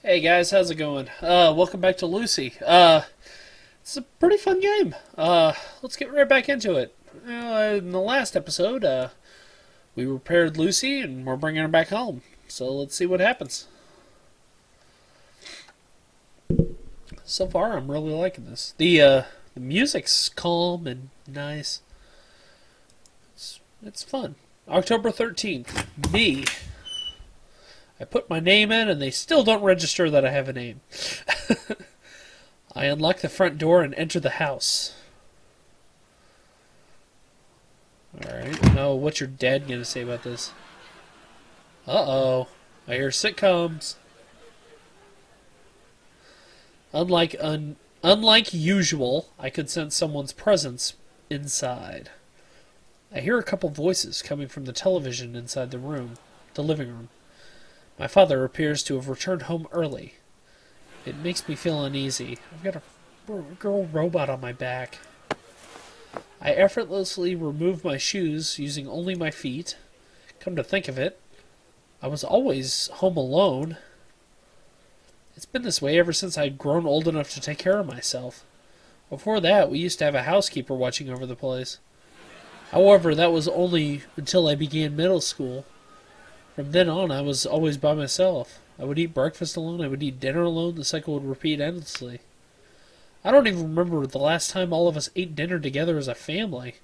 Hey guys, how's it going? Welcome back to Lucy. It's a pretty fun game. Let's get right back into it. In the last episode, we repaired Lucy and we're bringing her back home. So let's see what happens. So far, I'm really liking this. The music's calm and nice. It's fun. October 13th. Me. I put my name in and they still don't register that I have a name. I unlock the front door and enter the house. Alright. Now, what's your dad going to say about this? Uh-oh. I hear sitcoms. Unlike usual, I could sense someone's presence inside. I hear a couple voices coming from the television inside the living room. My father appears to have returned home early. It makes me feel uneasy. I've got a girl robot on my back. I effortlessly remove my shoes using only my feet. Come to think of it, I was always home alone. It's been this way ever since I'd grown old enough to take care of myself. Before that, we used to have a housekeeper watching over the place. However, that was only until I began middle school. From then on, I was always by myself. I would eat breakfast alone, I would eat dinner alone, the cycle would repeat endlessly. I don't even remember the last time all of us ate dinner together as a family.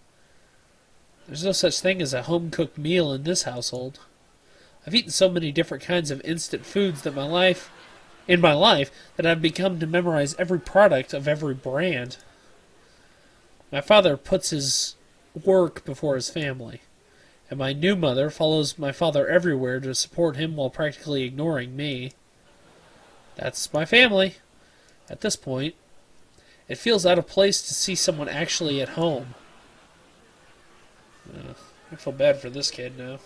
There's no such thing as a home-cooked meal in this household. I've eaten so many different kinds of instant foods that in my life that I've become to memorize every product of every brand. My father puts his work before his family. And my new mother follows my father everywhere to support him while practically ignoring me. That's my family. At this point, it feels out of place to see someone actually at home. I feel bad for this kid now.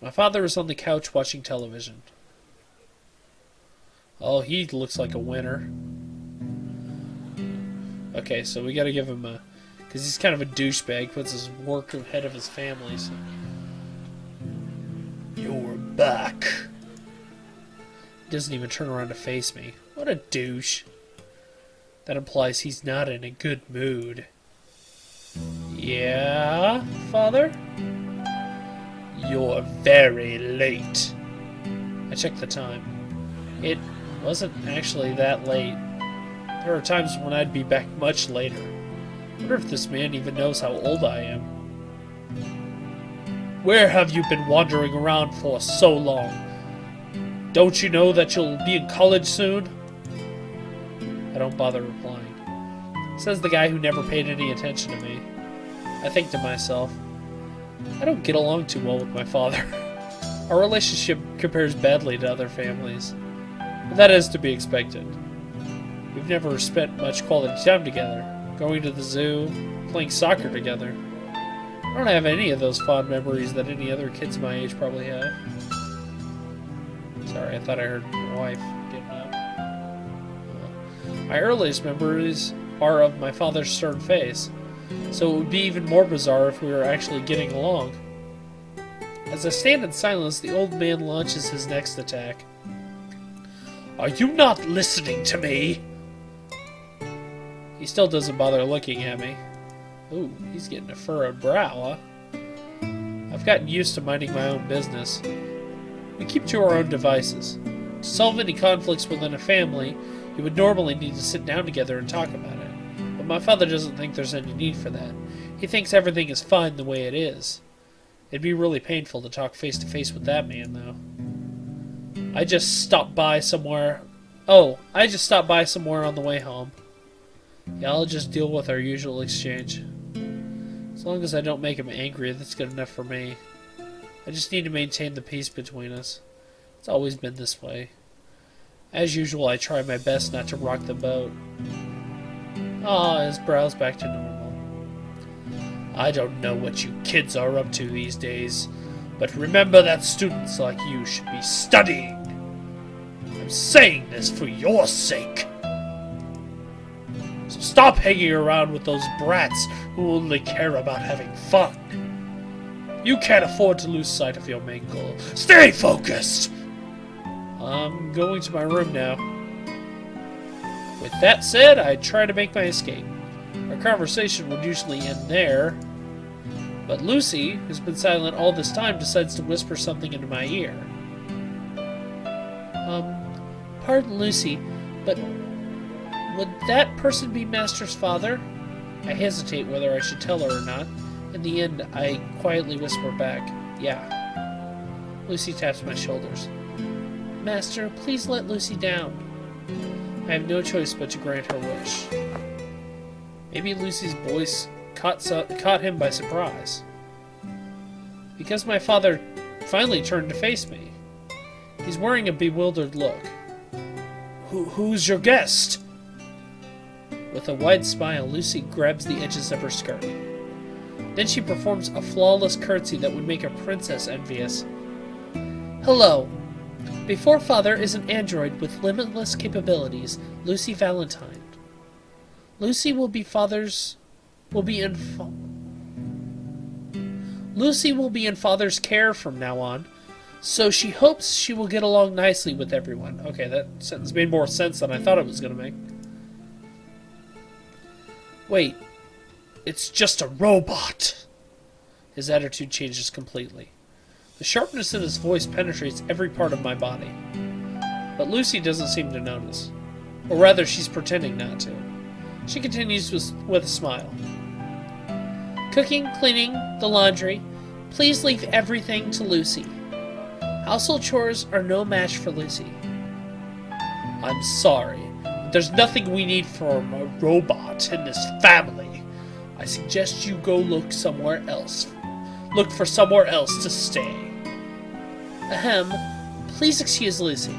My father is on the couch watching television. Oh, he looks like a winner. Okay, so we gotta give him a... Because he's kind of a douchebag, puts his work ahead of his family. So. You're back. He doesn't even turn around to face me. What a douche. That implies he's not in a good mood. Yeah, Father? You're very late. I checked the time. It wasn't actually that late. There are times when I'd be back much later. I wonder if this man even knows how old I am. Where have you been wandering around for so long? Don't you know that you'll be in college soon? I don't bother replying. Says the guy who never paid any attention to me. I think to myself, I don't get along too well with my father. Our relationship compares badly to other families. But that is to be expected. We've never spent much quality time together. Going to the zoo, playing soccer together. I don't have any of those fond memories that any other kids my age probably have. Sorry, I thought I heard my wife getting up. My earliest memories are of my father's stern face, so it would be even more bizarre if we were actually getting along. As I stand in silence, the old man launches his next attack. Are you not listening to me? He still doesn't bother looking at me. Ooh, he's getting a furrowed brow, huh? I've gotten used to minding my own business. We keep to our own devices. To solve any conflicts within a family, you would normally need to sit down together and talk about it. But my father doesn't think there's any need for that. He thinks everything is fine the way it is. It'd be really painful to talk face to face with that man, though. I just stopped by somewhere on the way home. Yeah, I'll just deal with our usual exchange. As long as I don't make him angry, that's good enough for me. I just need to maintain the peace between us. It's always been this way. As usual, I try my best not to rock the boat. His brow's back to normal. I don't know what you kids are up to these days, but remember that students like you should be studying. I'm saying this for your sake. So stop hanging around with those brats who only care about having fun. You can't afford to lose sight of your main goal. Stay focused! I'm going to my room now. With that said, I try to make my escape. Our conversation would usually end there, but Lucy, who's been silent all this time, decides to whisper something into my ear. Pardon Lucy, but would that person be Master's father? I hesitate whether I should tell her or not. In the end, I quietly whisper back, yeah. Lucy taps my shoulders. Master, please let Lucy down. I have no choice but to grant her wish. Maybe Lucy's voice caught him by surprise. Because my father finally turned to face me. He's wearing a bewildered look. Who's your guest? With a wide smile, Lucy grabs the edges of her skirt. Then she performs a flawless curtsy that would make a princess envious. Hello. Before father is an android with limitless capabilities, Lucy Valentine. Lucy will be in father's care from now on, so she hopes she will get along nicely with everyone. Okay, that sentence made more sense than I thought it was going to make. Wait, it's just a robot. His attitude changes completely. The sharpness in his voice penetrates every part of my body. But Lucy doesn't seem to notice. Or rather, she's pretending not to. She continues with a smile. Cooking, cleaning, the laundry. Please leave everything to Lucy. Household chores are no match for Lucy. I'm sorry, but there's nothing we need from a robot in this family. I suggest you go look somewhere else. Look for somewhere else to stay. Ahem. Please excuse Lucy.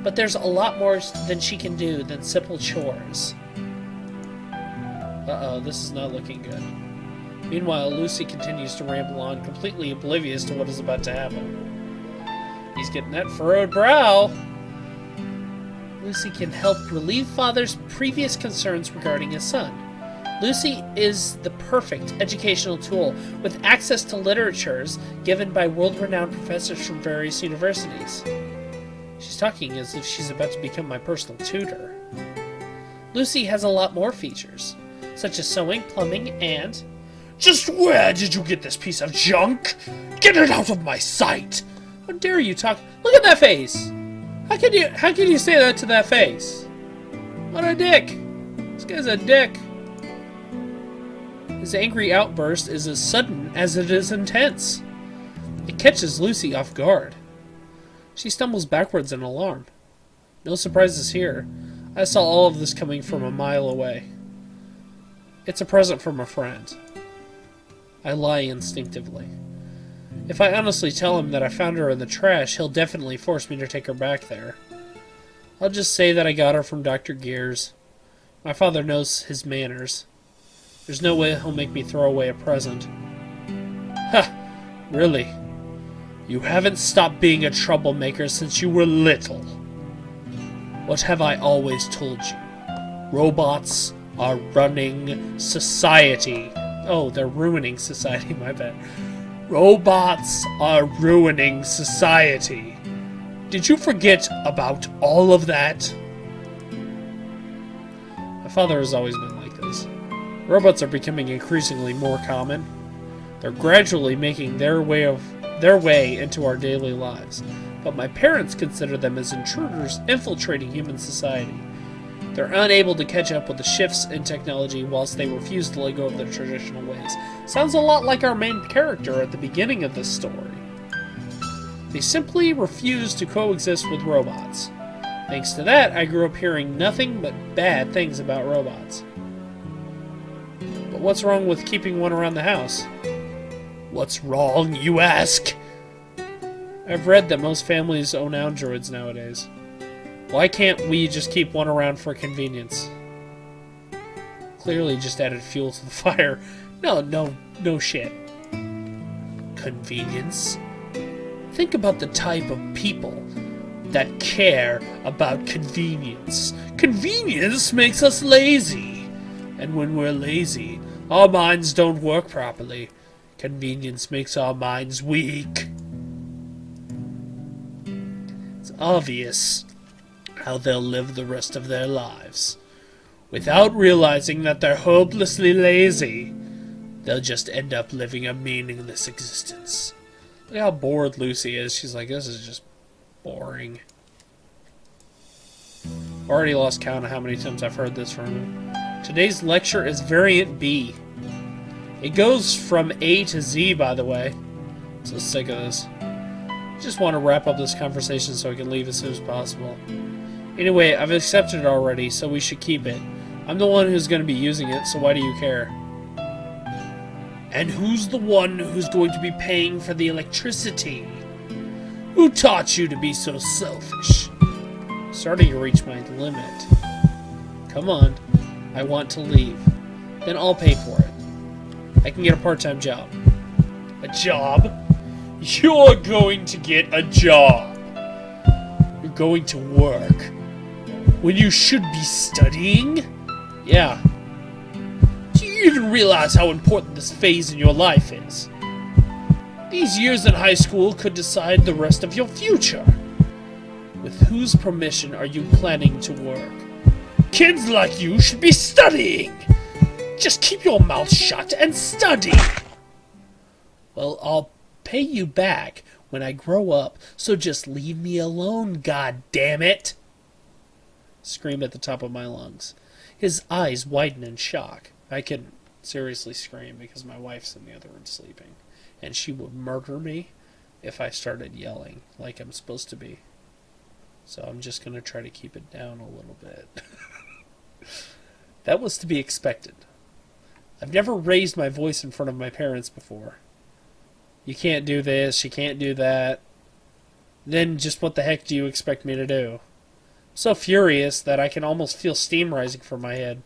But there's a lot more than she can do than simple chores. Uh-oh, this is not looking good. Meanwhile, Lucy continues to ramble on, completely oblivious to what is about to happen. He's getting that furrowed brow. Lucy can help relieve father's previous concerns regarding his son. Lucy is the perfect educational tool, with access to literatures given by world-renowned professors from various universities. She's talking as if she's about to become my personal tutor. Lucy has a lot more features, such as sewing, plumbing, and... Just where did you get this piece of junk? Get it out of my sight! How dare you talk? Look at that face! How can you say that to that face? What a dick! This guy's a dick. His angry outburst is as sudden as it is intense. It catches Lucy off guard. She stumbles backwards in alarm. No surprises here. I saw all of this coming from a mile away. It's a present from a friend. I lie instinctively. If I honestly tell him that I found her in the trash, he'll definitely force me to take her back there. I'll just say that I got her from Dr. Gears. My father knows his manners. There's no way he'll make me throw away a present. Ha! Really? You haven't stopped being a troublemaker since you were little. What have I always told you? Robots are running society. Oh, they're ruining society, my bad. Robots are ruining society. Did you forget about all of that? My father has always been like this. Robots are becoming increasingly more common. They're gradually making their way into our daily lives, but my parents consider them as intruders infiltrating human society. They're unable to catch up with the shifts in technology whilst they refuse to let go of their traditional ways. Sounds a lot like our main character at the beginning of this story. They simply refuse to coexist with robots. Thanks to that, I grew up hearing nothing but bad things about robots. But what's wrong with keeping one around the house? What's wrong, you ask? I've read that most families own androids nowadays. Why can't we just keep one around for convenience? Clearly just added fuel to the fire. No shit. Convenience? Think about the type of people that care about convenience. Convenience makes us lazy. And when we're lazy, our minds don't work properly. Convenience makes our minds weak. It's obvious how they'll live the rest of their lives. Without realizing that they're hopelessly lazy, they'll just end up living a meaningless existence. Look how bored Lucy is. She's like, this is just boring. Already lost count of how many times I've heard this from him. Today's lecture is Variant B. It goes from A to Z, by the way. I'm so sick of this. I just want to wrap up this conversation so I can leave as soon as possible. Anyway, I've accepted it already, so we should keep it. I'm the one who's going to be using it, so why do you care? And who's the one who's going to be paying for the electricity? Who taught you to be so selfish? Starting to reach my limit. Come on, I want to leave. Then I'll pay for it. I can get a part-time job. A job? You're going to get a job. You're going to work. When you should be studying? Yeah. Do you even realize how important this phase in your life is? These years in high school could decide the rest of your future. With whose permission are you planning to work? Kids like you should be studying! Just keep your mouth shut and study! Well, I'll pay you back when I grow up, so just leave me alone, goddammit! Screamed at the top of my lungs. His eyes widen in shock. I couldn't seriously scream because my wife's in the other room sleeping, and she would murder me if I started yelling like I'm supposed to be. So I'm just going to try to keep it down a little bit. That was to be expected. I've never raised my voice in front of my parents before. You can't do this, you can't do that. Then just what the heck do you expect me to do? I'm so furious that I can almost feel steam rising from my head.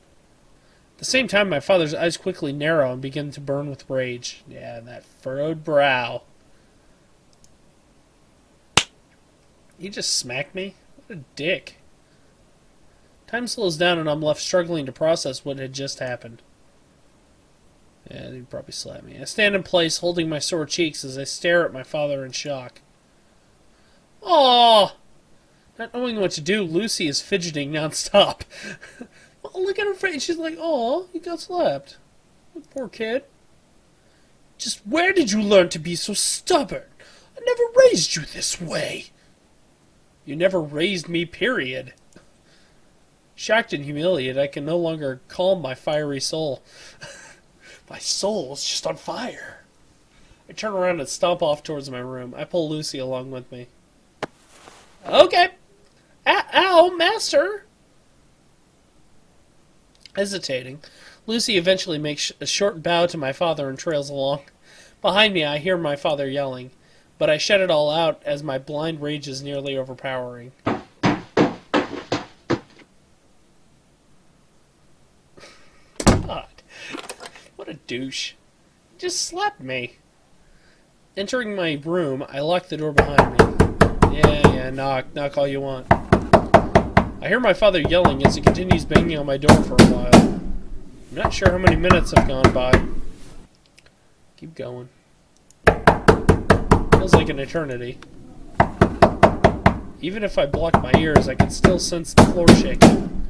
At the same time, my father's eyes quickly narrow and begin to burn with rage. Yeah, and that furrowed brow. He just smacked me? What a dick. Time slows down and I'm left struggling to process what had just happened. Yeah, he'd probably slap me. I stand in place, holding my sore cheeks as I stare at my father in shock. Aww! Not knowing what to do, Lucy is fidgeting nonstop. Oh, look at her face. She's like, "Aw, he got slapped. Poor kid. Just where did you learn to be so stubborn? I never raised you this way." You never raised me, period. Shocked and humiliated, I can no longer calm my fiery soul. My soul's just on fire. I turn around and stomp off towards my room. I pull Lucy along with me. Okay. Ow, master! Hesitating, Lucy eventually makes a short bow to my father and trails along. Behind me, I hear my father yelling, but I shut it all out as my blind rage is nearly overpowering. God, what a douche. He just slapped me. Entering my room, I lock the door behind me. Yeah, knock all you want. I hear my father yelling as he continues banging on my door for a while. I'm not sure how many minutes have gone by. Keep going. Feels like an eternity. Even if I block my ears, I can still sense the floor shaking.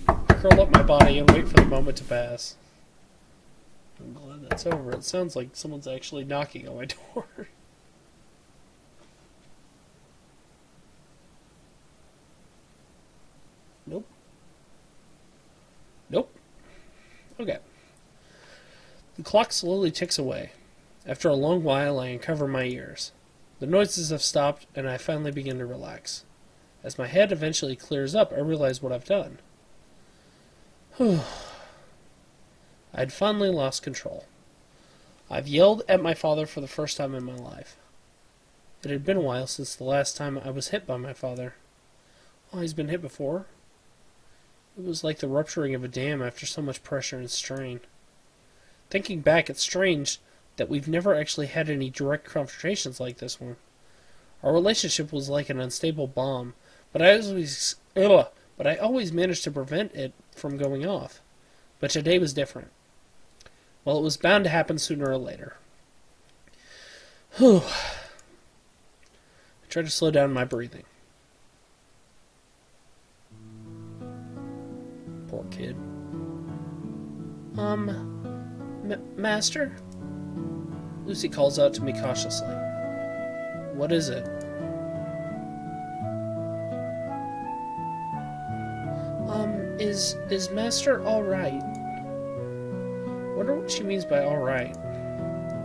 I curl up my body and wait for the moment to pass. I'm glad that's over. It sounds like someone's actually knocking on my door. Nope. Okay. The clock slowly ticks away. After a long while, I uncover my ears. The noises have stopped, and I finally begin to relax. As my head eventually clears up, I realize what I've done. I'd finally lost control. I've yelled at my father for the first time in my life. It had been a while since the last time I was hit by my father. Oh, he's been hit before? It was like the rupturing of a dam after so much pressure and strain. Thinking back, it's strange that we've never actually had any direct confrontations like this one. Our relationship was like an unstable bomb, but I always managed to prevent it from going off. But today was different. Well, it was bound to happen sooner or later. Whew. I try to slow down my breathing. Poor kid. Master? Lucy calls out to me cautiously. What is it? Is Master alright? Wonder what she means by alright.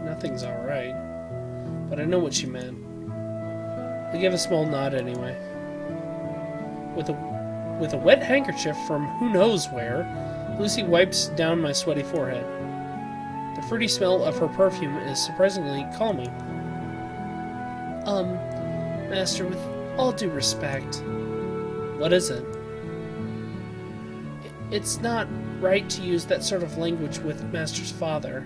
Nothing's alright. But I know what she meant. I give a small nod anyway. With a wet handkerchief from who knows where, Lucy wipes down my sweaty forehead. The fruity smell of her perfume is surprisingly calming. Master, with all due respect. What is it? It's not right to use that sort of language with Master's father.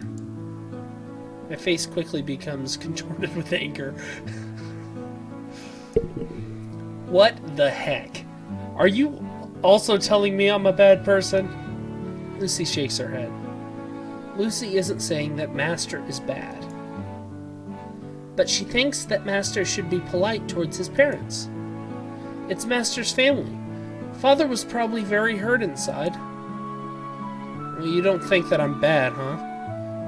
My face quickly becomes contorted with anger. What the heck? Are you also telling me I'm a bad person? Lucy shakes her head. Lucy isn't saying that Master is bad. But she thinks that Master should be polite towards his parents. It's Master's family. Father was probably very hurt inside. Well, you don't think that I'm bad, huh?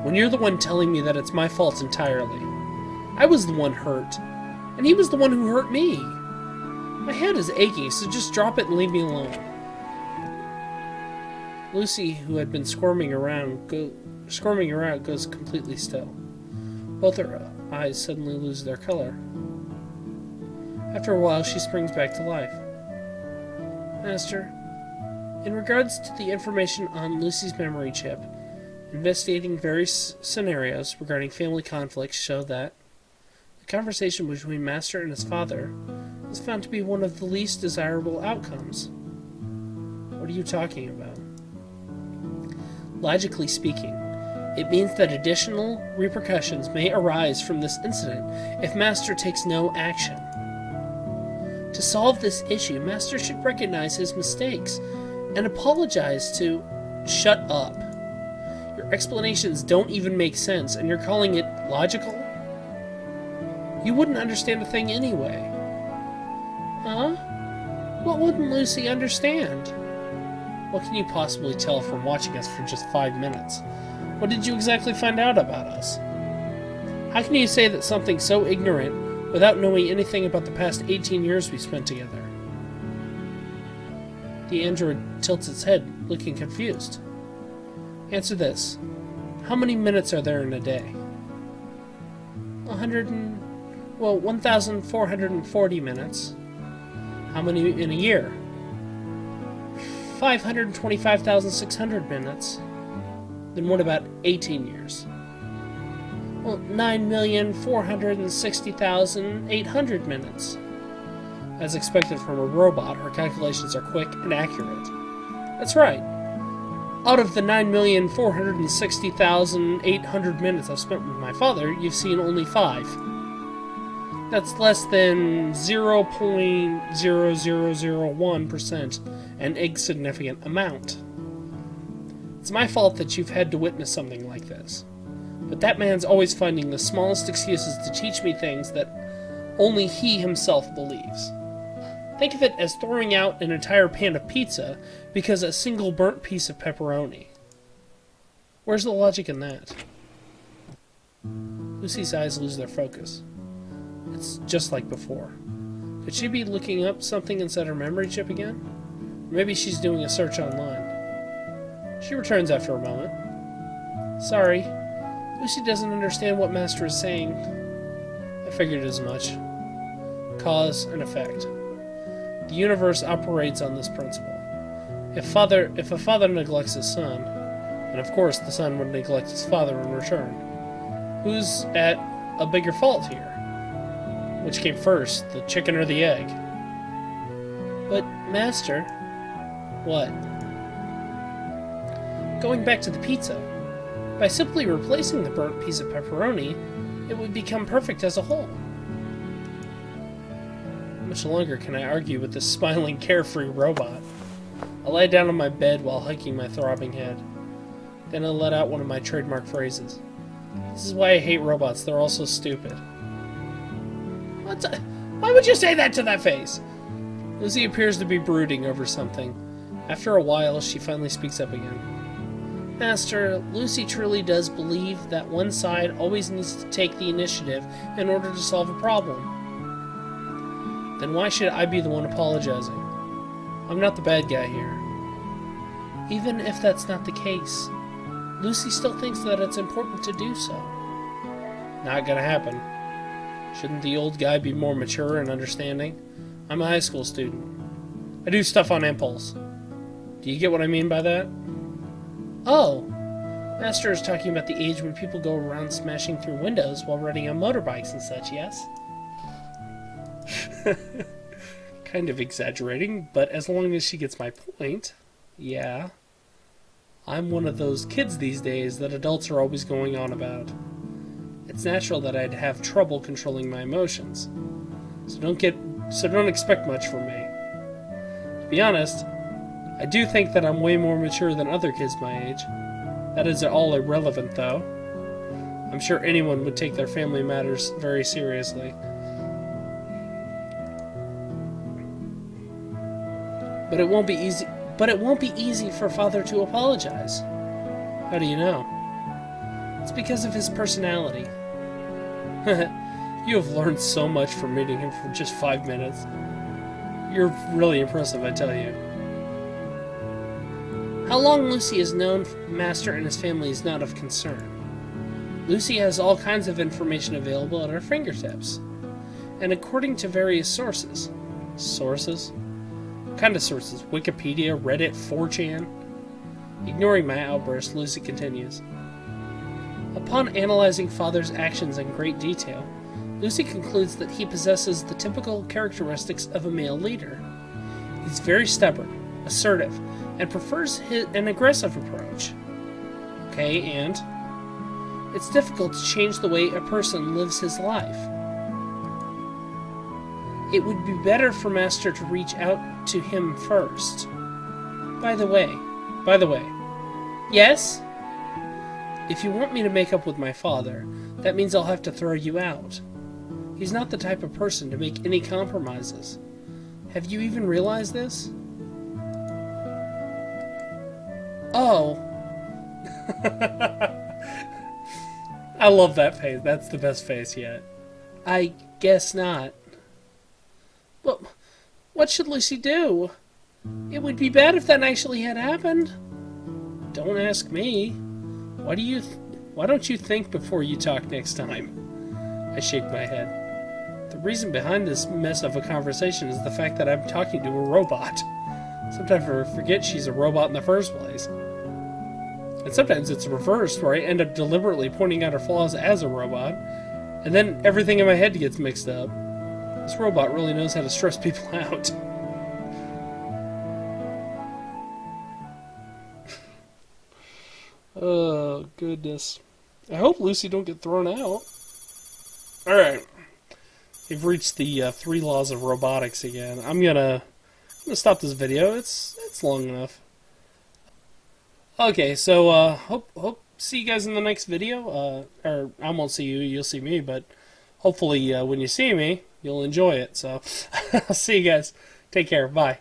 When you're the one telling me that it's my fault entirely. I was the one hurt. And he was the one who hurt me. My head is aching, so just drop it and leave me alone. Lucy, who had been squirming around, goes completely still. Both her eyes suddenly lose their color. After a while, she springs back to life. Master, in regards to the information on Lucy's memory chip, investigating various scenarios regarding family conflicts show that the conversation between Master and his father was found to be one of the least desirable outcomes. What are you talking about? Logically speaking, it means that additional repercussions may arise from this incident if Master takes no action. To solve this issue, Master should recognize his mistakes and apologize to... Shut up. Your explanations don't even make sense, and you're calling it logical? You wouldn't understand a thing anyway. Huh? What wouldn't Lucy understand? What can you possibly tell from watching us for just 5 minutes? What did you exactly find out about us? How can you say that something so ignorant without knowing anything about the past 18 years we spent together? The android tilts its head, looking confused. Answer this. How many minutes are there in a day? 1,440 minutes. How many in a year? 525,600 minutes. Then what about 18 years? Well, 9,460,800 minutes. As expected from a robot, her calculations are quick and accurate. That's right. Out of the 9,460,800 minutes I've spent with my father, you've seen only 5. That's less than 0.0001%, an insignificant amount. It's my fault that you've had to witness something like this. But that man's always finding the smallest excuses to teach me things that only he himself believes. Think of it as throwing out an entire pan of pizza because a single burnt piece of pepperoni. Where's the logic in that? Lucy's eyes lose their focus. It's just like before. Could she be looking up something inside her memory chip again? Or maybe she's doing a search online. She returns after a moment. Sorry, Lucy doesn't understand what Master is saying. I figured as much. Cause and effect. The universe operates on this principle. If a father neglects his son, and of course the son would neglect his father in return, who's at a bigger fault here? Which came first, the chicken or the egg? But, Master... What? Going back to the pizza, by simply replacing the burnt piece of pepperoni, it would become perfect as a whole. How much longer can I argue with this smiling, carefree robot? I lie down on my bed while hiking my throbbing head. Then I let out one of my trademark phrases. This is why I hate robots, they're all so stupid. Why would you say that to that face? Lucy appears to be brooding over something. After a while, she finally speaks up again. Master, Lucy truly does believe that one side always needs to take the initiative in order to solve a problem. Then why should I be the one apologizing? I'm not the bad guy here. Even if that's not the case, Lucy still thinks that it's important to do so. Not gonna happen. Shouldn't the old guy be more mature and understanding? I'm a high school student. I do stuff on impulse. Do you get what I mean by that? Oh, Master is talking about the age when people go around smashing through windows while riding on motorbikes and such, yes? Kind of exaggerating, but as long as she gets my point, yeah. I'm one of those kids these days that adults are always going on about. It's natural that I'd have trouble controlling my emotions. So don't expect much from me. To be honest, I do think that I'm way more mature than other kids my age. That is all irrelevant, though. I'm sure anyone would take their family matters very seriously. But it won't be easy for Father to apologize. How do you know? It's because of his personality. You have learned so much from meeting him for just 5 minutes. You're really impressive, I tell you. How long Lucy has known Master and his family is not of concern. Lucy has all kinds of information available at her fingertips. And according to various sources... Sources? What kind of sources? Wikipedia, Reddit, 4chan? Ignoring my outburst, Lucy continues. Upon analyzing Father's actions in great detail, Lucy concludes that he possesses the typical characteristics of a male leader. He's very stubborn, assertive, and prefers an aggressive approach. Okay, and? It's difficult to change the way a person lives his life. It would be better for Master to reach out to him first. By the way. Yes? If you want me to make up with my father, that means I'll have to throw you out. He's not the type of person to make any compromises. Have you even realized this? Oh. I love that face. That's the best face yet. I guess not. But what should Lucy do? It would be bad if that actually had happened. Don't ask me. Why don't you think before you talk next time? I shake my head. The reason behind this mess of a conversation is the fact that I'm talking to a robot. Sometimes I forget she's a robot in the first place. And sometimes it's reversed, where I end up deliberately pointing out her flaws as a robot, and then everything in my head gets mixed up. This robot really knows how to stress people out. Oh, goodness. I hope Lucy don't get thrown out. Alright. We've reached the 3 laws of robotics again. I'm gonna stop this video. It's long enough. Okay, so hope see you guys in the next video. Or I won't see you, you'll see me, but hopefully when you see me, you'll enjoy it. So I'll see you guys. Take care. Bye.